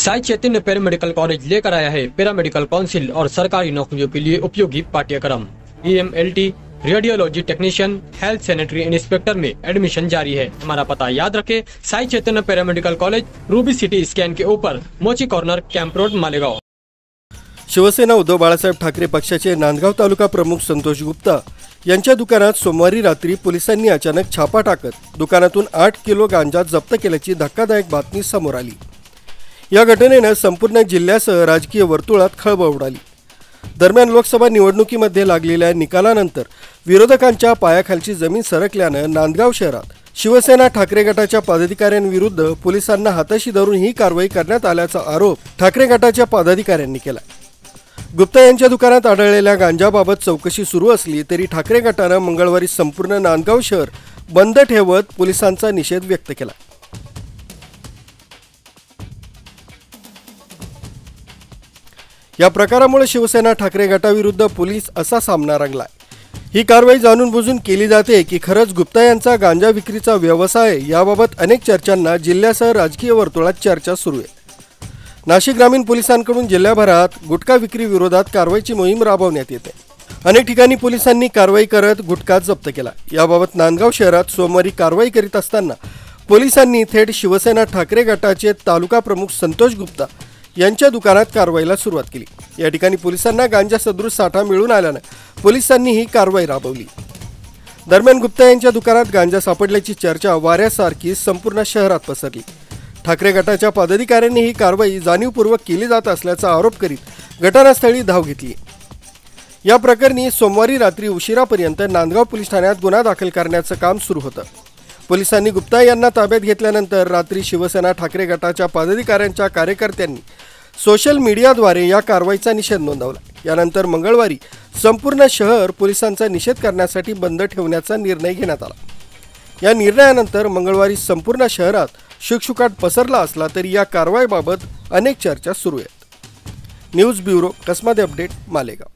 Sai Chaitanya paramedical college लेकर आया है पैरामेडिकल काउंसिल और सरकारी नौकरियों के लिए उपयोगी पाठ्यक्रम। EMLT, radiology technician, health sanitary inspector में एडमिशन जारी है। हमारा पता याद रखे, Sai Chaitanya paramedical college, ruby city scan के ऊपर, Mochi corner, camp road, Malegaon. Shivsena Uddhav Balasaheb Thackeray पक्षाचे नांदगाव तालुका प्रमुख संतोष गुप्ता यांच्या दुकानात सोमवारी रात्री पोलिसांनी अचानक छापा टाकत दुकानातून 8 किलो गांजा जप्त केल्याची धक्कादायक बातमी समोर आली। या घटनेने संपूर्ण जिल्ह्यासह राजकीय वर्तुळात खळबळ उडाली। दरम्यान लोकसभा निवडणुकीमध्ये लागलेल्या निकालानंतर विरोधकांच्या पायाखालची जमीन सरकल्याने नांदगाव शहरात शिवसेना ठाकरे गटाच्या पदाधिकाऱ्यांविरुद्ध पोलिसांना हाताशी धरून ही कारवाई करण्यात आल्याचा आरोप ठाकरे गटाच्या पदाधिकाऱ्यांनी केला। गुप्ता यांच्या दुकानात आढळलेल्या गांजाबाबत चौकशी सुरू असली तरी ठाकरे गटाने मंगळवारी संपूर्ण नांदगाव शहर बंद ठेवत पोलिसांचा निषेध व्यक्त केला। या प्रकारामुळे शिवसेना ठाकरे गटाविरुद्ध पोलीस असा सामना रंगलाय। ही कारवाई जाणून बुजून केली जाते की खरंच गुप्ता यांचा गांजा विक्रीचा व्यवसाय, याबाबत अनेक चर्चांना जिल्ह्यासह राजकीय वर्तुळात चर्चा सुरू आहे। नाशिक ग्रामीण पोलिसांकडून जिल्ह्याभरात गुटखा विक्री विरोधात कारवाईची मोहीम राबवण्यात येते। अनेक ठिकाणी पोलिसांनी कारवाई करत गुटखा जप्त केला। याबाबत नांदगाव शहरात सोमवारी कारवाई करीत असताना पोलिसांनी थेट शिवसेना ठाकरे गटाचे तालुका प्रमुख संतोष गुप्ता यांच्या दुकानात कारवाईला सुरुवात केली। या ठिकाणी पोलिसांना गांजा सदृश साठा मिळून आल्याने पोलिसांनी ही कारवाई राबवली। दरम्यान गुप्ता यांच्या दुकानात गांजा सापडल्याची चर्चा वाऱ्यासारखी संपूर्ण शहरात पसरली। ठाकरे गटाच्या पदाधिकाऱ्यांनी ही कारवाई जाणीवपूर्वक केली जात असल्याचा आरोप करीत घटनास्थळी धाव घेतली। या प्रकरणी सोमवारी रात्री उशिरापर्यंत नांदगाव पोलीस ठाण्यात गुन्हा दाखल करण्याचं काम सुरू होतं। पोलिसांनी गुप्ता यांना ताब्यात घेतल्यानंतर रात्री शिवसेना ठाकरे गटाच्या पदाधिकाऱ्यांच्या कार्यकर्त्यांनी सोशल मीडियाद्वारे या कारवाईचा निषेध नोंदवला। यानंतर मंगळवारी संपूर्ण शहर पोलिसांचा निषेध करण्यासाठी बंद ठेवण्याचा निर्णय घेण्यात आला। या निर्णयानंतर मंगळवारी संपूर्ण शहरात शुकशुकाट पसरला असला तरी या कारवाईबाबत अनेक चर्चा सुरू आहेत। News bureau, Kasmade update, Malegaon.